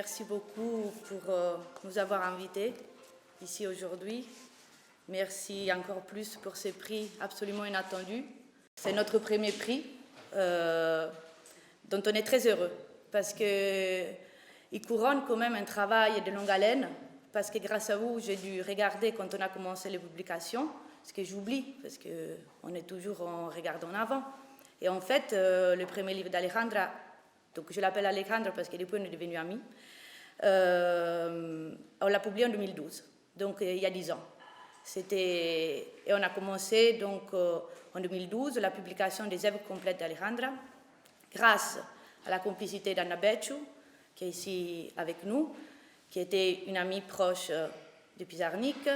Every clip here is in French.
Merci beaucoup pour nous avoir invités ici aujourd'hui. Merci encore plus pour ces prix absolument inattendus. C'est notre premier prix dont on est très heureux parce qu'il couronne quand même un travail de longue haleine parce que grâce à vous, j'ai dû regarder quand on a commencé les publications, ce que j'oublie parce qu'on est toujours en regardant en avant. Et en fait, le premier livre d'Alejandra, donc je l'appelle Alejandra parce que depuis on est devenus amis, on l'a publié en 2012, donc il y a 10 ans. Et on a commencé donc en 2012 la publication des œuvres complètes d'Alejandra grâce à la complicité d'Anna Becciu, qui est ici avec nous, qui était une amie proche de Pizarnik,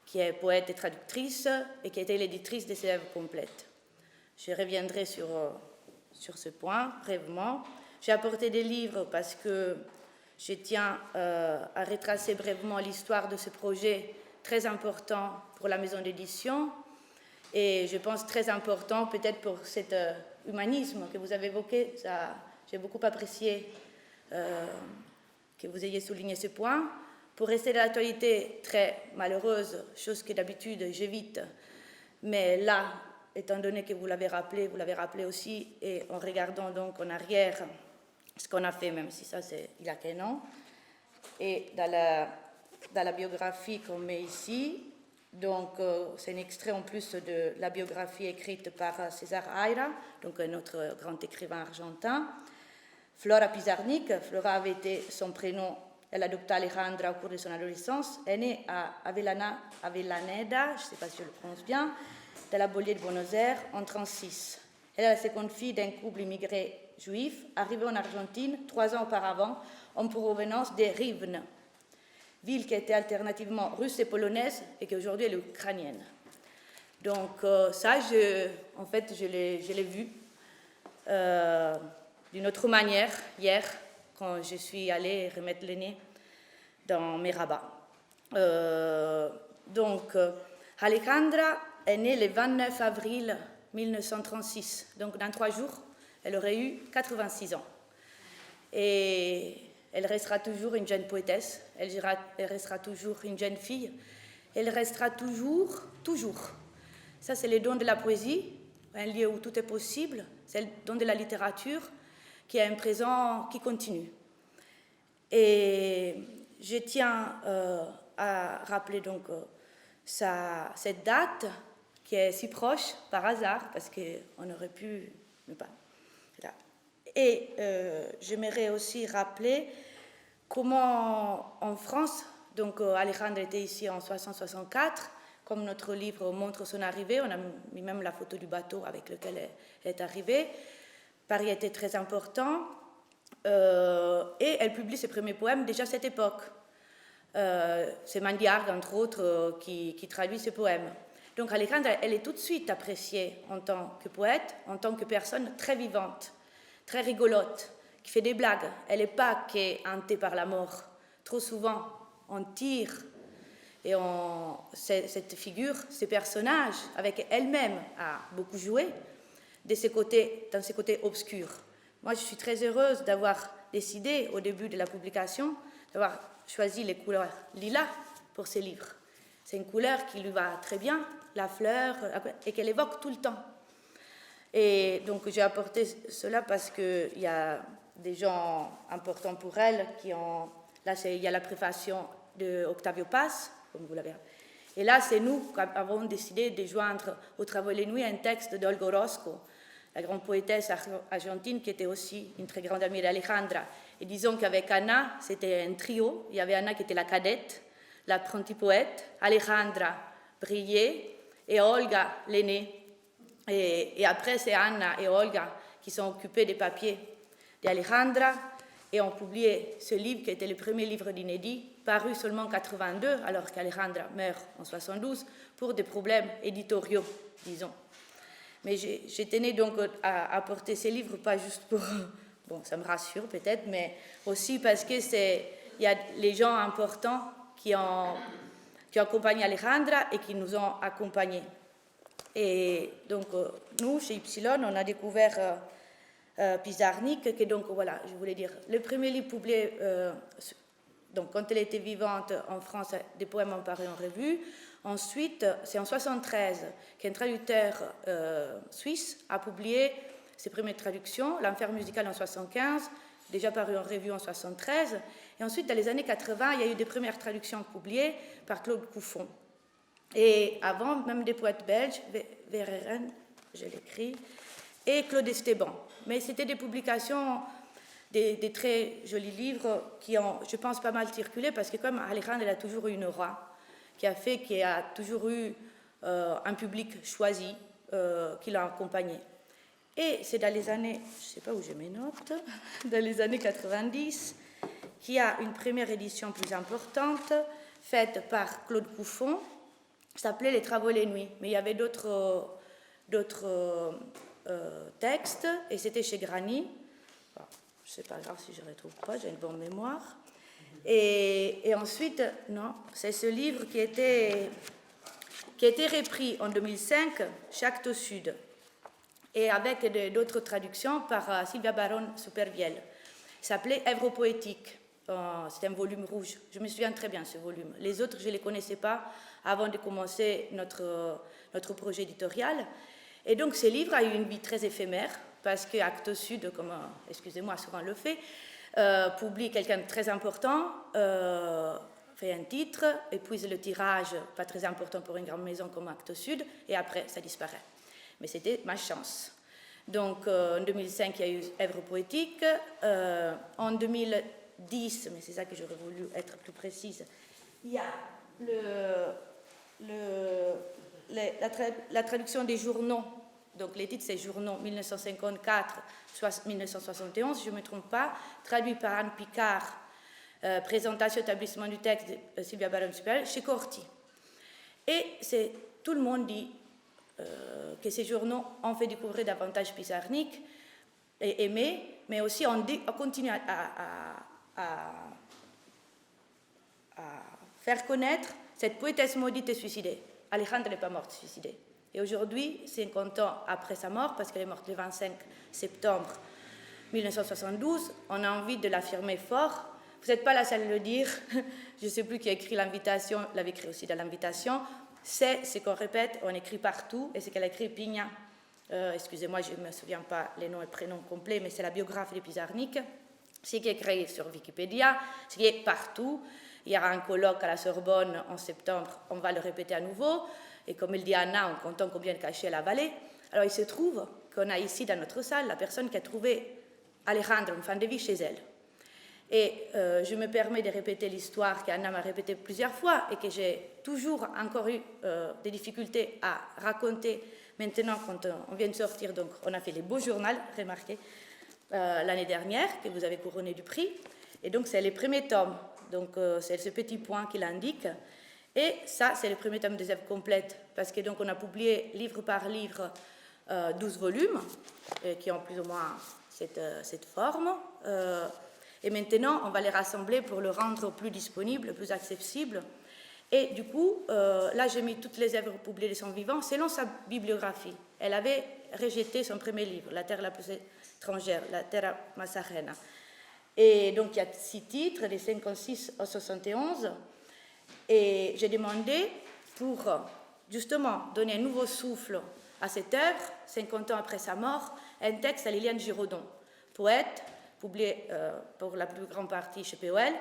qui est poète et traductrice et qui était l'éditrice de ces œuvres complètes. Je reviendrai sur ce point brièvement. J'ai apporté des livres parce que je tiens à retracer brièvement l'histoire de ce projet très important pour la maison d'édition et je pense très important peut-être pour cet humanisme que vous avez évoqué. J'ai beaucoup apprécié que vous ayez souligné ce point. Pour rester dans l'actualité très malheureuse, chose que d'habitude j'évite, mais là, étant donné que vous l'avez rappelé aussi, et en regardant donc en arrière ce qu'on a fait, même si ça c'est il y a qu'un an, et dans la biographie qu'on met ici, donc c'est un extrait en plus de la biographie écrite par César Aira, donc un autre grand écrivain argentin. Flora Pizarnik, Flora avait été son prénom, elle adopta Alejandra au cours de son adolescence, est née à Avellaneda, je ne sais pas si je le prononce bien, de la banlieue de Buenos Aires en 1936. Elle est la seconde fille d'un couple immigré juif arrivé en Argentine 3 ans auparavant en provenance de Rivne, ville qui était alternativement russe et polonaise et qui aujourd'hui est ukrainienne. Donc ça, en fait, je l'ai vu d'une autre manière hier quand je suis allée remettre le nez dans mes rabats. Donc Alejandra est née le 29 avril 1936, donc dans 3 jours, elle aurait eu 86 ans. Et elle restera toujours une jeune poétesse, elle restera toujours une jeune fille, elle restera toujours. Ça, c'est le don de la poésie, un lieu où tout est possible, c'est le don de la littérature qui a un présent qui continue. Et je tiens à rappeler donc cette date qui est si proche par hasard, parce qu'on aurait pu ne pas. Et j'aimerais aussi rappeler comment en France, donc Alejandra était ici en 1964, comme notre livre montre son arrivée, on a mis même la photo du bateau avec lequel elle est arrivée. Paris était très important et elle publie ses premiers poèmes déjà à cette époque. C'est Mandiargue, entre autres, qui traduit ses poèmes. Donc Alejandra, elle est tout de suite appréciée en tant que poète, en tant que personne très vivante, très rigolote, qui fait des blagues. Elle n'est pas hantée par la mort. Trop souvent, on tire et cette figure, ce personnage, avec elle-même, a beaucoup joué dans ses côtés obscurs. Moi, je suis très heureuse d'avoir décidé, au début de la publication, d'avoir choisi les couleurs lilas pour ces livres. C'est une couleur qui lui va très bien, la fleur, et qu'elle évoque tout le temps. Et donc, j'ai apporté cela parce qu'il y a des gens importants pour elle qui ont... Là, il y a la préfaction d'Octavio Paz, comme vous l'avez. Et là, c'est nous qui avons décidé de joindre au Travail les nuits un texte d'Olga Orozco, la grande poétesse argentine qui était aussi une très grande amie d'Alejandra. Et disons qu'avec Anna, c'était un trio. Il y avait Anna qui était la cadette, l'apprentie poète, Alejandra brillait et Olga l'aînée. Et après, c'est Anna et Olga qui sont occupées des papiers d'Alejandra et ont publié ce livre qui était le premier livre d'inédit, paru seulement en 82, alors qu'Alejandra meurt en 72, pour des problèmes éditoriaux, disons. Mais je tenais donc à apporter ces livres, pas juste pour... Bon, ça me rassure peut-être, mais aussi parce qu'il y a les gens importants qui ont accompagné Alejandra et qui nous ont accompagnés. Et donc, nous, chez Ypsilon, on a découvert Pizarnik, qui donc, voilà, je voulais dire, le premier livre publié, donc quand elle était vivante en France, des poèmes ont paru en revue. Ensuite, c'est en 1973 qu'un traducteur suisse a publié ses premières traductions, L'Enfer musical en 1975, déjà paru en revue en 1973. Et ensuite, dans les années 80, il y a eu des premières traductions publiées par Claude Couffon. Et avant, même des poètes belges, Verhaeren, je l'écris, et Claude Esteban. Mais c'était des publications, des très jolis livres qui ont, je pense, pas mal circulé, parce que comme Alejandro, elle a toujours eu une aura, qui a fait qu'il a toujours eu un public choisi qui l'a accompagné. Et c'est dans les années, je ne sais pas où j'ai mes notes, dans les années 90, qu'il y a une première édition plus importante, faite par Claude Couffon, s'appelait Les Travaux et les Nuits. Mais il y avait d'autres textes, et c'était chez Grani. Bon, je ne sais pas grave si je ne retrouve pas, j'ai une bonne mémoire. Et ensuite, non, c'est ce livre qui a été repris en 2005 chez Actes Sud, et avec d'autres traductions par Sylvia Baron Supervielle. Il s'appelait Œuvres poétiques. C'était un volume rouge. Je me souviens très bien de ce volume. Les autres, je ne les connaissais pas avant de commencer notre projet éditorial. Et donc, ce livre a eu une vie très éphémère, parce que Actes Sud, comme, excusez-moi, souvent le fait, publie quelqu'un de très important, fait un titre, épuise le tirage, pas très important pour une grande maison comme Actes Sud, et après, ça disparaît. Mais c'était ma chance. Donc, en 2005, il y a eu Œuvres poétiques. En 2010, mais c'est ça que j'aurais voulu être plus précise, il y a la traduction des journaux. Donc, les titres, c'est Journaux 1954-1971, si je ne me trompe pas, traduit par Anne Picard, présentation établissement du texte de Sylvia Baron-Supervielle, chez Corti. Et tout le monde dit que ces journaux ont fait découvrir davantage Pizarnik et aimé, mais aussi on continue à faire connaître cette poétesse maudite et suicidée. Alejandra n'est pas morte suicidée. Et aujourd'hui, 50 ans après sa mort, parce qu'elle est morte le 25 septembre 1972, on a envie de l'affirmer fort. Vous n'êtes pas la seule à le dire. Je ne sais plus qui a écrit l'invitation, l'avait écrit aussi dans l'invitation. C'est ce qu'on répète, on écrit partout, et c'est qu'elle a écrit Pigna. Excusez-moi, je ne me souviens pas les noms et prénoms complets, mais c'est la biographie de Pizarnik. Ce qui est créé sur Wikipédia, ce qui est partout. Il y aura un colloque à la Sorbonne en septembre, on va le répéter à nouveau. Et comme il dit Anna, on compte combien de cachets elle a avalé. Alors il se trouve qu'on a ici dans notre salle la personne qui a trouvé Alejandra, une fin de vie, chez elle. Et je me permets de répéter l'histoire qu'Anna m'a répétée plusieurs fois et que j'ai toujours encore eu des difficultés à raconter maintenant quand on vient de sortir. Donc on a fait les beaux journaux, remarquez, l'année dernière, que vous avez couronné du prix. Et donc c'est les premiers tomes. Donc c'est ce petit point qui l'indique. Et ça, c'est le premier tome des œuvres complètes, parce que donc on a publié livre par livre 12 volumes, qui ont plus ou moins cette forme. Et maintenant, on va les rassembler pour le rendre plus disponible, plus accessible. Et du coup, là, j'ai mis toutes les œuvres publiées de son vivant selon sa bibliographie. Elle avait rejeté son premier livre, La terre la plus étrangère, La terra Massarena. Et donc, il y a 6 titres, des 56 au 71. Et j'ai demandé, pour justement donner un nouveau souffle à cette œuvre, 50 ans après sa mort, un texte à Liliane Giraudon, poète, publié pour la plus grande partie chez POL,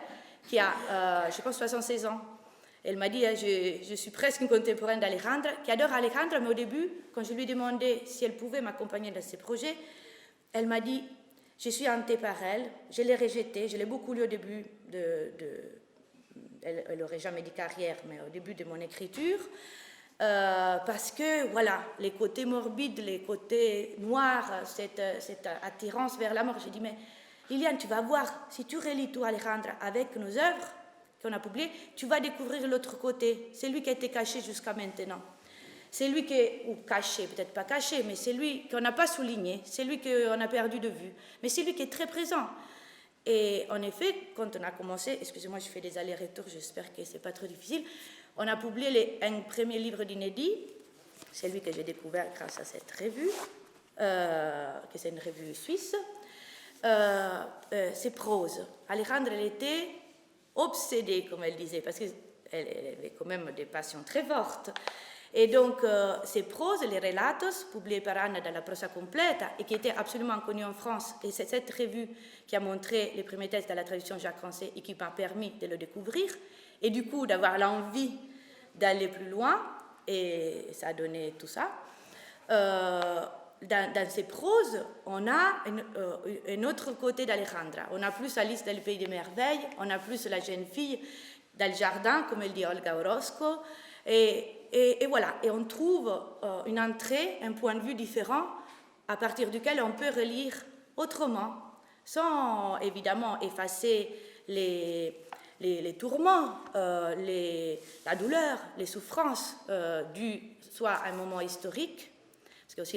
qui a, je pense, 76 ans. Elle m'a dit, je suis presque une contemporaine d'Alejandra, qui adore Alejandra, mais au début, quand je lui ai demandé si elle pouvait m'accompagner dans ses projets, elle m'a dit, je suis hantée par elle, je l'ai rejetée, je l'ai beaucoup lu au début elle n'aurait jamais dit carrière, mais au début de mon écriture, parce que, voilà, les côtés morbides, les côtés noirs, cette attirance vers la mort. J'ai dit, mais Liliane, tu vas voir, si tu relis tout, Alejandra, avec nos œuvres qu'on a publiées, tu vas découvrir l'autre côté. C'est lui qui a été caché jusqu'à maintenant. C'est lui qui est, ou caché, peut-être pas caché, mais c'est lui qu'on n'a pas souligné, c'est lui qu'on a perdu de vue, mais c'est lui qui est très présent. Et en effet, quand on a commencé, excusez-moi, je fais des allers-retours, j'espère que ce n'est pas trop difficile, on a publié un premier livre d'inédit, c'est lui que j'ai découvert grâce à cette revue, que c'est une revue suisse, ses proses. Alejandra, elle était obsédée, comme elle disait, parce qu'elle avait quand même des passions très fortes. Et donc, ces proses, les relatos, publiés par Anna dans la Prosa Completa, et qui étaient absolument connus en France, et c'est cette revue qui a montré les premiers textes dans la traduction Jacques Rancé et qui m'a permis de le découvrir, et du coup d'avoir l'envie d'aller plus loin, et ça a donné tout ça. Dans ces proses, on a un autre côté d'Alejandra. On a plus Alice dans le Pays des Merveilles, on a plus la jeune fille dans le jardin, comme elle dit Olga Orozco, et voilà, et on trouve une entrée, un point de vue différent à partir duquel on peut relire autrement, sans évidemment effacer les tourments, la douleur, les souffrances dues soit à un moment historique, parce que aussi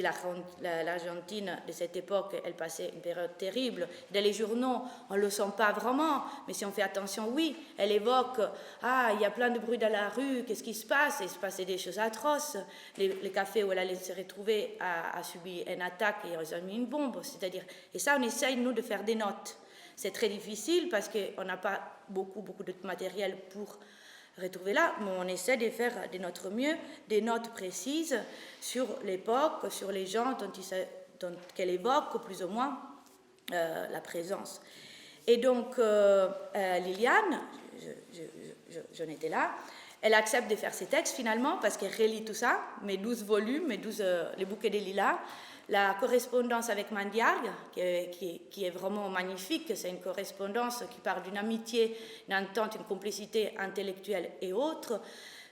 l'Argentine de cette époque, elle passait une période terrible. Dans les journaux, on ne le sent pas vraiment, mais si on fait attention, oui, elle évoque « Ah, il y a plein de bruit dans la rue, qu'est-ce qui se passe ?» Il se passait des choses atroces. Les cafés où elle allait se retrouver a subi une attaque et ils ont mis une bombe. C'est-à-dire, et ça, on essaye, nous, de faire des notes. C'est très difficile parce qu'on n'a pas beaucoup de matériel pour retrouver là, mais on essaie de faire de notre mieux des notes précises sur l'époque, sur les gens dont qu'elle évoque plus ou moins la présence. Et donc, Liliane, j'en étais là, elle accepte de faire ses textes finalement parce qu'elle relit tout ça, mes 12 volumes, les bouquets de lilas, la correspondance avec Mandiargue, qui est vraiment magnifique, c'est une correspondance qui parle d'une amitié, d'une entente, une complicité intellectuelle et autres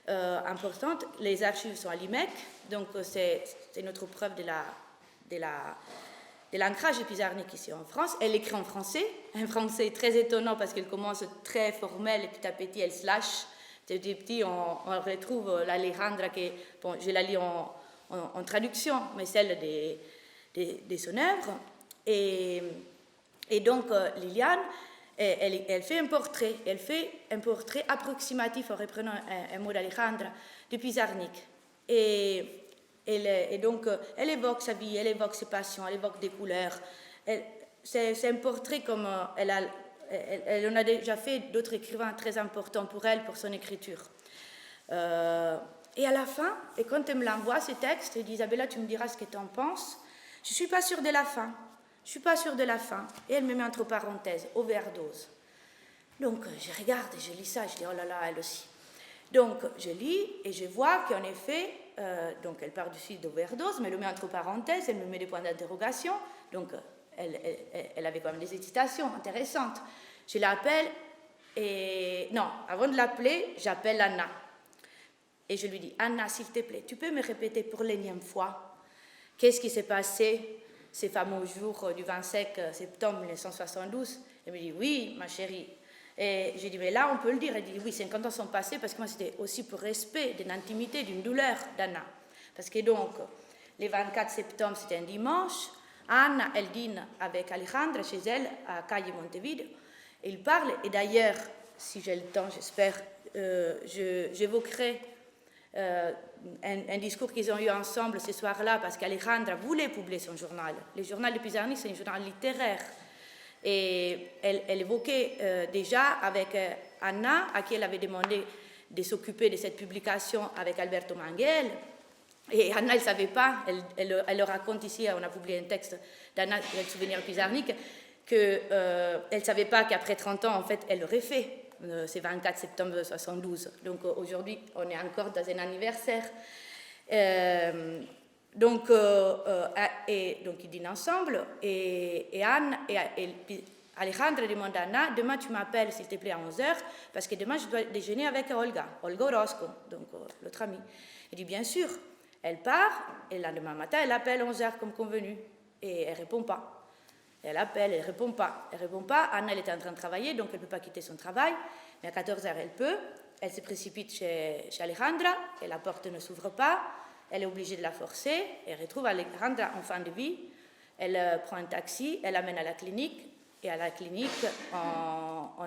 importante. Les archives sont à l'IMEC, donc c'est notre preuve de l'ancrage de Pizarnik ici en France. Elle écrit en français, un français très étonnant parce qu'elle commence très formelle et petit à petit elle se lâche. Petit à petit on retrouve l'Alejandra qui, bon, je la lis en traduction, mais celle de son œuvre. Et donc, Liliane, elle fait un portrait. Elle fait un portrait approximatif, en reprenant un mot d'Alejandra, de Pizarnik. Et donc, elle évoque sa vie, elle évoque ses passions, elle évoque des couleurs. C'est un portrait comme elle en a déjà fait d'autres écrivains très importants pour elle, pour son écriture. Et à la fin, et quand elle me l'envoie, ces textes, elle dit « Isabella, tu me diras ce que tu en penses. Je ne suis pas sûre de la fin. Je ne suis pas sûre de la fin. » Et elle me met entre parenthèses, overdose. Donc, je regarde et je lis ça, je dis « Oh là là, elle aussi. » Donc, je lis et je vois qu'en effet, donc elle parle du d'overdose, mais elle le met entre parenthèses, elle me met des points d'interrogation. Donc, elle avait quand même des hésitations intéressantes. Je l'appelle et... Non, avant de l'appeler, j'appelle Anna. Et je lui dis, Anna, s'il te plaît, tu peux me répéter pour l'énième fois qu'est-ce qui s'est passé ces fameux jours du 25 septembre 1972? Elle me dit, oui, ma chérie. Et je dis, mais là, on peut le dire. Elle dit, oui, 50 ans sont passés parce que moi, c'était aussi pour respect d'une intimité, d'une douleur d'Anna. Parce que donc, le 24 septembre, c'était un dimanche. Anna, elle dîne avec Alejandra chez elle, à Calle Montevideo. Ils parlent, et d'ailleurs, si j'ai le temps, j'espère, j'évoquerai un discours qu'ils ont eu ensemble ce soir-là, parce qu'Alejandra voulait publier son journal. Le journal de Pizarnik, c'est un journal littéraire. Et elle évoquait déjà avec Anna, à qui elle avait demandé de s'occuper de cette publication avec Alberto Manguel. Et Anna, elle ne savait pas, elle le raconte ici, on a publié un texte d'Anna, le souvenir Pizarnik, qu'elle ne savait pas qu'après 30 ans, en fait, elle l'aurait fait. C'est 24 septembre 1972. Donc aujourd'hui, on est encore dans un anniversaire. Donc ils dînent ensemble et Anne et Alejandra demande à Anna, demain tu m'appelles s'il te plaît à 11h parce que demain je dois déjeuner avec Olga Orozco, donc l'autre amie. Elle dit bien sûr. Elle part et le lendemain matin elle appelle à 11h comme convenu et elle ne répond pas. Elle appelle, elle ne répond pas. Elle ne répond pas. Anna, elle était en train de travailler, donc elle ne peut pas quitter son travail. Mais à 14h, elle peut. Elle se précipite chez Alejandra et la porte ne s'ouvre pas. Elle est obligée de la forcer. Elle retrouve Alejandra en fin de vie. Elle prend un taxi, elle l'amène à la clinique. Et à la clinique, on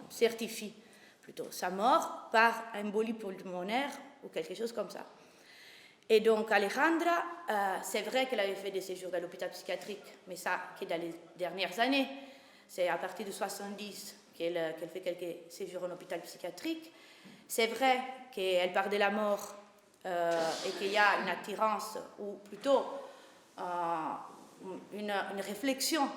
certifie plutôt sa mort par embolie pulmonaire ou quelque chose comme ça. Et donc Alejandra, c'est vrai qu'elle avait fait des séjours à l'hôpital psychiatrique, mais ça, qui est dans les dernières années. C'est à partir de 70 qu'elle fait quelques séjours en hôpital psychiatrique. C'est vrai qu'elle parle de la mort et qu'il y a une attirance, ou plutôt une réflexion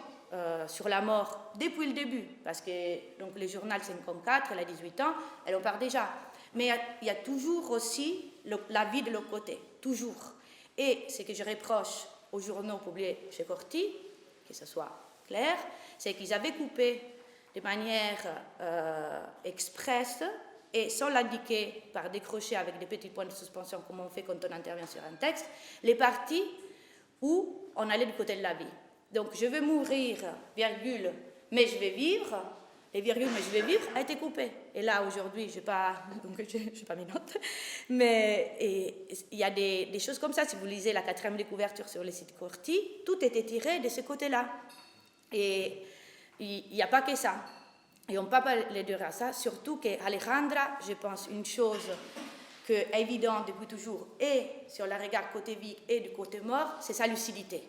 sur la mort depuis le début, parce que donc, le journal 54, elle a 18 ans, elle en parle déjà. Mais il y a toujours aussi la vie de l'autre côté, toujours. Et ce que je reproche aux journaux publiés chez Corti, que ce soit clair, c'est qu'ils avaient coupé de manière expresse et sans l'indiquer par décrocher avec des petits points de suspension, comme on fait quand on intervient sur un texte, les parties où on allait du côté de la vie. Donc, je vais mourir, virgule, mais je vais vivre. Les virgules, mais je vais vivre, a été coupée. Et là, aujourd'hui, je n'ai pas mes notes, mais il y a des choses comme ça. Si vous lisez la 4e de couverture sur le site Corti, tout était tiré de ce côté-là. Et il n'y a pas que ça. Et on ne peut pas parler de ça, surtout qu'Alejandra, je pense, une chose qui est évidente depuis toujours, et sur le regard côté vie et du côté mort, c'est sa lucidité.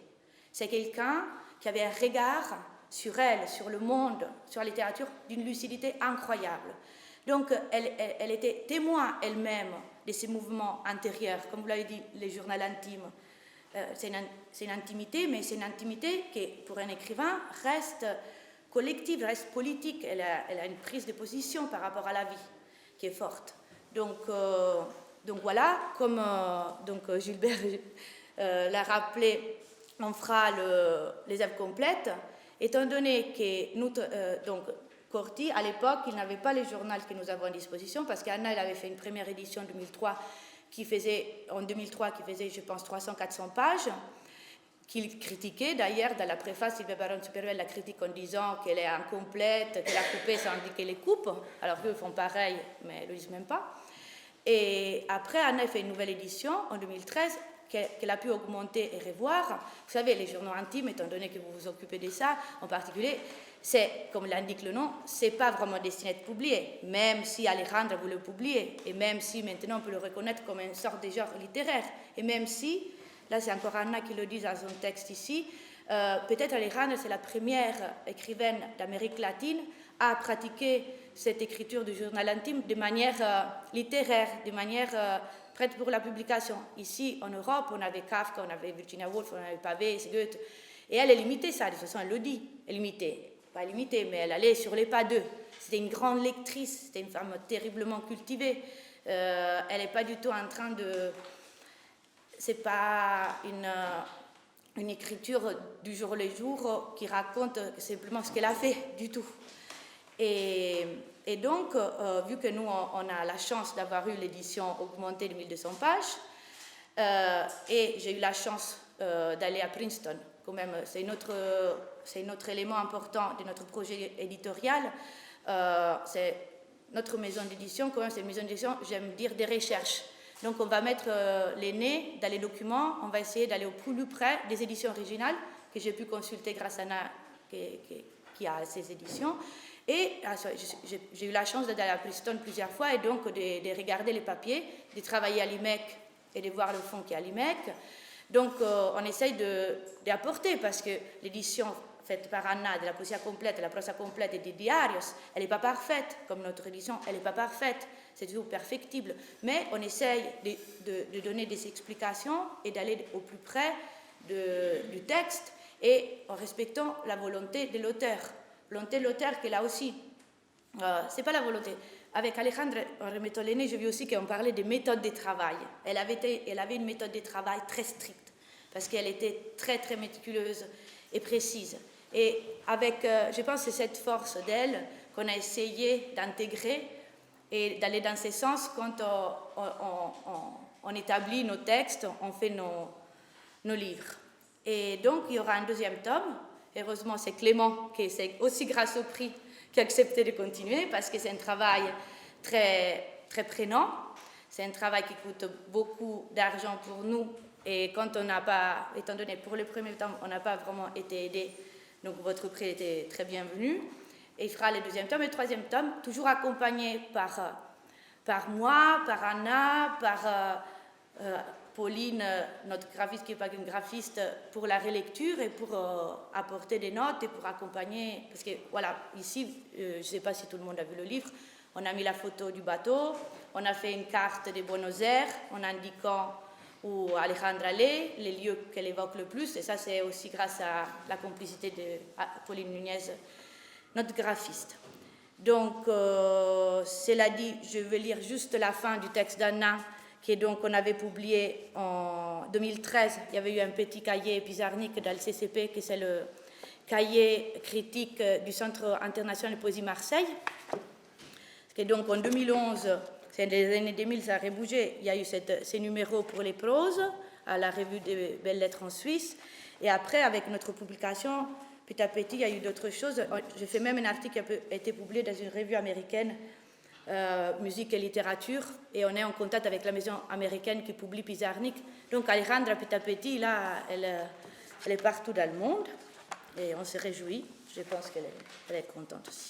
C'est quelqu'un qui avait un regard sur elle, sur le monde, sur la littérature, d'une lucidité incroyable. Donc, elle était témoin elle-même de ces mouvements intérieurs, comme vous l'avez dit, les journaux intimes. C'est une intimité, mais c'est une intimité qui, pour un écrivain, reste collective, reste politique. Elle a une prise de position par rapport à la vie qui est forte. Donc voilà, comme Gilbert l'a rappelé, on fera les œuvres complètes. Étant donné que Corti, à l'époque, il n'avait pas les journaux que nous avons à disposition, parce qu'Anna, elle avait fait une première édition en 2003 qui faisait, je pense, 300-400 pages, qu'il critiquait. D'ailleurs, dans la préface, Sylvia Baron-Superuel la critique en disant qu'elle est incomplète, qu'elle a coupé sans indiquer les coupes, alors qu'eux font pareil, mais ils ne le disent même pas. Et après, Anna a fait une nouvelle édition en 2013, qu'elle a pu augmenter et revoir. Vous savez, les journaux intimes, étant donné que vous vous occupez de ça, en particulier, c'est, comme l'indique le nom, c'est pas vraiment destiné à être publié, même si Alejandra voulait le publier, et même si maintenant on peut le reconnaître comme une sorte de genre littéraire, et même si, là c'est encore Anna qui le dit dans son texte ici, peut-être Alejandra c'est la première écrivaine d'Amérique latine à pratiquer cette écriture du journal intime de manière littéraire, de manière prête pour la publication. Ici, en Europe, on avait Kafka, on avait Virginia Woolf, on avait Pavés, Goethe. Et elle limitait ça, de toute façon, elle le dit. Elle limitait, pas limitée, mais elle allait sur les pas d'eux. C'était une grande lectrice, c'était une femme terriblement cultivée. Elle n'est pas du tout en train de... C'est pas une écriture du jour le jour qui raconte simplement ce qu'elle a fait, du tout. Et donc, vu que nous, on a la chance d'avoir eu l'édition augmentée de 1200 pages, et j'ai eu la chance d'aller à Princeton, quand même, c'est notre élément important de notre projet éditorial. C'est notre maison d'édition, quand même, c'est une maison d'édition, j'aime dire, des recherches. Donc, on va mettre les nez dans les documents, on va essayer d'aller au plus près des éditions originales que j'ai pu consulter grâce à Anna, qui a ces éditions. Et j'ai eu la chance d'aller à Princeton plusieurs fois et donc de regarder les papiers, de travailler à l'IMEC et de voir le fond qui est à l'IMEC. Donc on essaye d'apporter, parce que l'édition faite par Anna de la poésie complète, de la prosa complète et des diarios, elle n'est pas parfaite, comme notre édition, elle n'est pas parfaite, c'est toujours perfectible. Mais on essaye de donner des explications et d'aller au plus près du texte et en respectant la volonté de l'auteur. Volonté de l'auteur qui là aussi, c'est pas la volonté. Avec Alejandra, en remettant les nez, je vis aussi qu'on parlait des méthodes de travail. Elle avait une méthode de travail très stricte, parce qu'elle était très, très méticuleuse et précise. Et avec, je pense que c'est cette force d'elle qu'on a essayé d'intégrer et d'aller dans ce sens quand on établit nos textes, on fait nos livres. Et donc, il y aura un deuxième tome. Heureusement, c'est Clément, qui c'est aussi grâce au prix, qui a accepté de continuer, parce que c'est un travail très, très prenant. C'est un travail qui coûte beaucoup d'argent pour nous. Et quand on n'a pas, étant donné pour le premier tome, on n'a pas vraiment été aidé, donc votre prix était très bienvenu. Et il fera le deuxième tome et le troisième tome, toujours accompagné par moi, par Anna, Pauline, notre graphiste qui n'est pas qu'une graphiste, pour la relecture et pour apporter des notes et pour accompagner. Parce que voilà, ici, je ne sais pas si tout le monde a vu le livre, on a mis la photo du bateau, on a fait une carte de Buenos Aires en indiquant où Alejandra allait, les lieux qu'elle évoque le plus, et ça c'est aussi grâce à la complicité de Pauline Nunez, notre graphiste. Donc, cela dit, je vais lire juste la fin du texte d'Anna, qui est donc, on avait publié en 2013, il y avait eu un petit cahier Pizarnik dans le CCP, qui c'est le cahier critique du Centre international de poésie Marseille. Et donc en 2011, c'est les années 2000, ça a bougé, il y a eu ces numéros pour les proses à la revue des Belles Lettres en Suisse. Et après, avec notre publication, petit à petit, il y a eu d'autres choses. J'ai fait même un article qui a été publié dans une revue américaine, Musique et littérature, et on est en contact avec la maison américaine qui publie Pizarnik. Donc Alejandra, petit à petit, là, elle est partout dans le monde, et on se réjouit. Je pense qu'elle est contente aussi.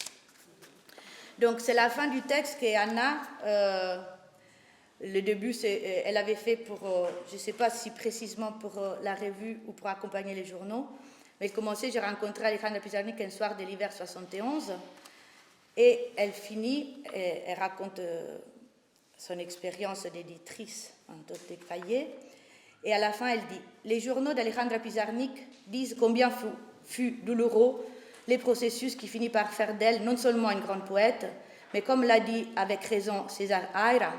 Donc c'est la fin du texte qu'Anna, le début, elle avait fait pour, je ne sais pas si précisément pour la revue ou pour accompagner les journaux, mais commencé, j'ai rencontré Alejandra Pizarnik un soir de l'hiver 71, et elle finit, elle raconte son expérience d'éditrice en d'autres cahiers, et à la fin elle dit « Les journaux d'Alejandra Pizarnik disent combien fut douloureux les processus qui finit par faire d'elle non seulement une grande poète, mais comme l'a dit avec raison César Aira,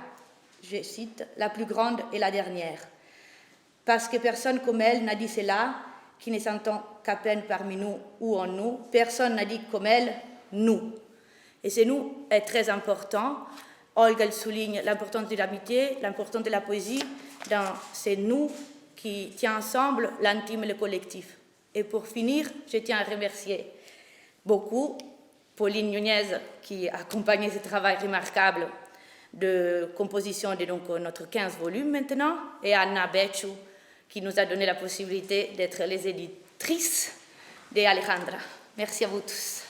je cite, la plus grande et la dernière. Parce que personne comme elle n'a dit cela, qui ne s'entend qu'à peine parmi nous ou en nous, personne n'a dit comme elle, nous. Et ce nous est très important. Olga elle souligne l'importance de l'amitié, l'importance de la poésie dans ces nous qui tient ensemble l'intime et le collectif. Et pour finir, je tiens à remercier beaucoup Pauline Nunez qui a accompagné ce travail remarquable de composition de donc, notre 15 volumes maintenant, et Anna Becciu qui nous a donné la possibilité d'être les éditrices d'Alejandra. Merci à vous tous.